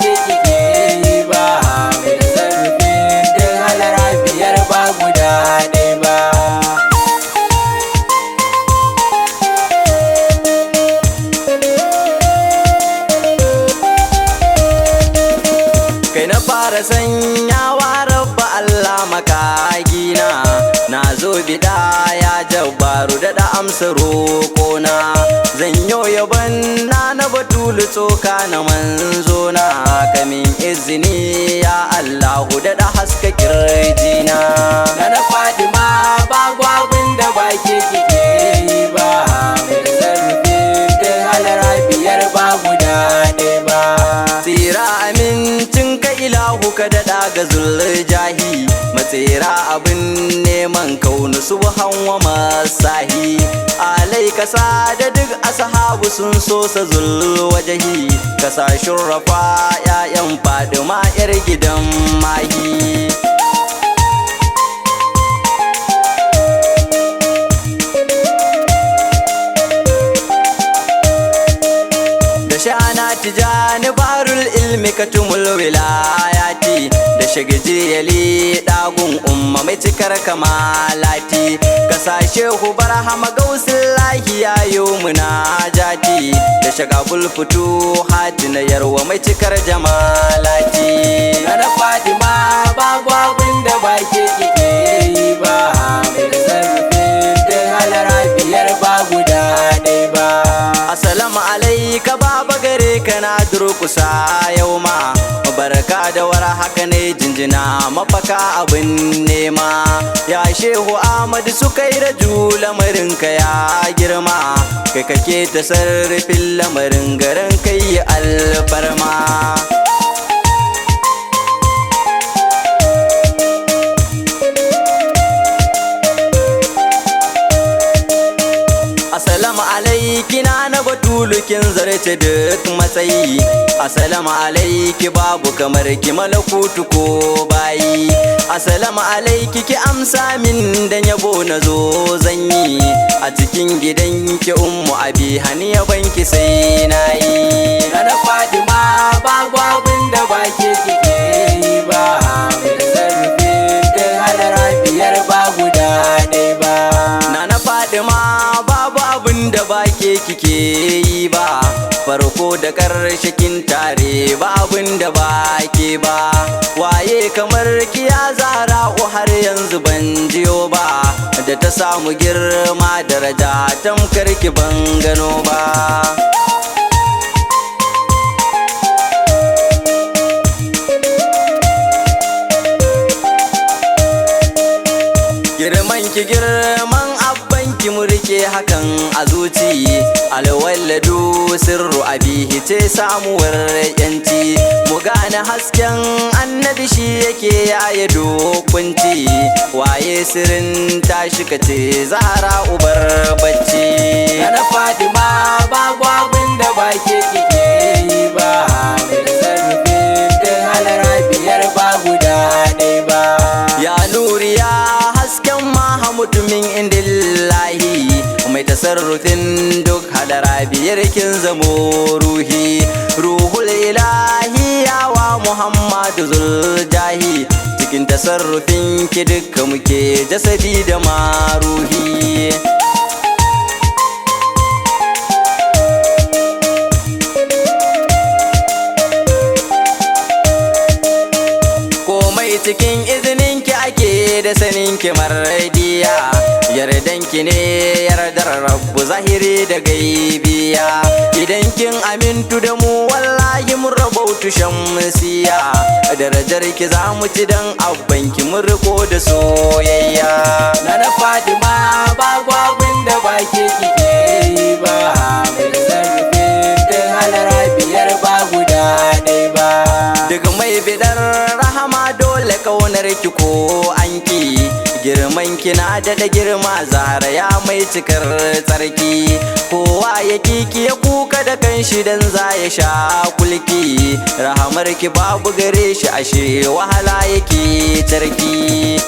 ke kike yi ba, mai tasarrufin duk halara biyar ba guda ɗaya ba. Kai na fara sanyawa rabba Allah makagina, na zo bida ya jabbaru da amsa roƙona. Zan yaban na batulu tsoka na manzona, kamin izini ya Allahu da haska kirjina. Na Fatima babu abin da ba ke kike yi ba, mai tasarrufin duk halara biyar ba guda ɗaya ba. Tsira amincin ka ilahu ka daɗa ga zuljahi, matsira abin neman kaunu subhan wa masahi. Alai kasa da duk ashabu sun so sa zulwajahi, kasa shurrafa ƴaƴan Fadima yar gidan mahi. Da shana tijani barul ilmi katumul wilayati, da shagaji yali dagun umma mai cikar kamalati. Kasashe hu barhama gausin lahi yayo munajati, da shagabul futu hati na yarwa mai cikar jamalati. Na Fatima babu abin da ba ke kike yi ba, mai tasarrufin duk halara biyar ba guda ɗaya ba. Assalamu alaika baba gare ka na durkusa yau ma, barka da war haka ne jinjina mafaka abin nema. Ya shehu Ahmad suka yi raju lamarin ka ya girma, kai kake tasarrufin lamarin garin kai alfarma. Assalamu alaiki na batulu kin zarce duk matsayi. Assalamu alaiki babu kamar ki malakutu ko bayi. Assalamu alaiki ki amsa min dan yabo na zo zanyi, a cikin gidan ki ummu abi haniya banki sai nayi. Na Fatima babu abin da ba ke kike yi ba, mai tasarrufin duk halara biyar ba guda ɗaya ba. Na Fatima babu abin da ba ke kike yi ba, farko da ƙarshe kin tare ba abin da ba ke ba. Waye kamar ki ya zara har yanzu ban jiyo ba, da ta samu girma daraja tamkar ki ban gano ba. Girman ki girman abban ki murke hakan a zuci, alwalladu sirru abihi ce samuwar yanci. Mu gane hasken annabi shi yake yaye dokunci, waye sirrin tashi kace zara ubar bacci. Na Fatima babu abin da ba ke kike yi ba, mai tasarrufin duk halara biyar ba guda ɗaya ba. Ya nuriya hasken mutumin indillahi, mai tasarrufin duk halara biyar kin zamo ruhi. Ruhul ilahi yawa Muhammadu zuljahi, cikin tasarrufin ki dukka muke jasadi da maruhi. Komai cikin izinin ki ake da sanin ki mardiya, yardan ki ne yardar rabbu zahiri da gaibiya. Idan kin amintu da mu wallahi mun rabautu shamsiya, darajar ki za mu ci dan abban ki mun riko da soyayya. Na Fatima babu abin da ba ke kike yi ba, mai tasarrufin duk halara biyar ba guda ɗaya ba. Duk mai bidar rahama dole kaunar ki ko anki, girman kina da girma zahara ya mai cikar tsarki. Kowa ya kiki ya kuka da kanshi dan za ya sha kulki, rahamar ki babu gare shi ashe wahala yake tarki.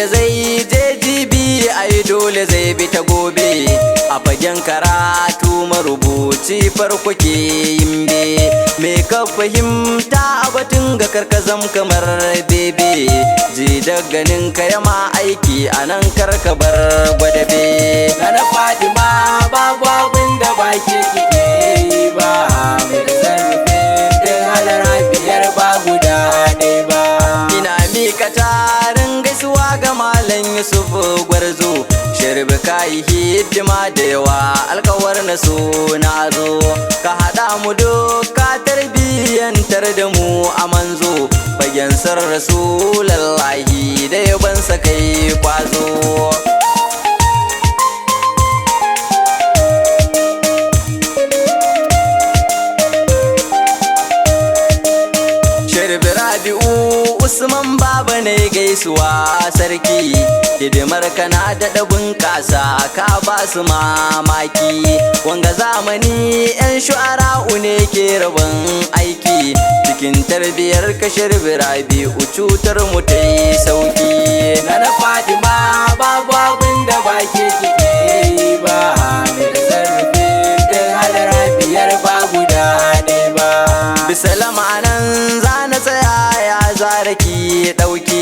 wanda zai je jibi ai dole zai bi ta gobe a fagen karatu marubuci farko ke yimbe me ka fahimta a batun ga karkazam kamar bebe ji da ganin ka yama aiki anan karka bar gwadabe na Fatima babu abin da ba ke kike yi ba mai sarrafin din halara biyar ba guda ɗaya ba ina mika tarin gaisuwa ga Malam Yusuf Gwarzo shirbi kayi hidima da yawa alkawar na so na zo ka haɗa mu doka tarbiyyantar da mu a manzo bayan sar rasulallahi da yaban sa kai kwazo Usman baba ne gaisuwa sarki hidimar kana daɗa bunƙasa ka ba su mamaki wanga zamani 'yan shu'ara'u ne ke rabon aiki cikin tarbiyar kashir birabi cutar mu ta yi sauki na Fatima babu abin da ba ke kike yi ba mai sarrafin din halara biyar ba guda ɗaya ba bisa lamanan zana tsaya ya zara ki ɗauki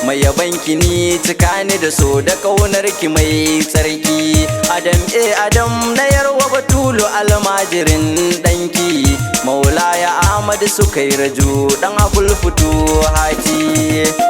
mai yabanki ni cikani da so da ƙaunar ki mai tsarki adam na yarwa batulu almajirin ɗanki maulaya ahmad suka yi raju ɗan abul fito hati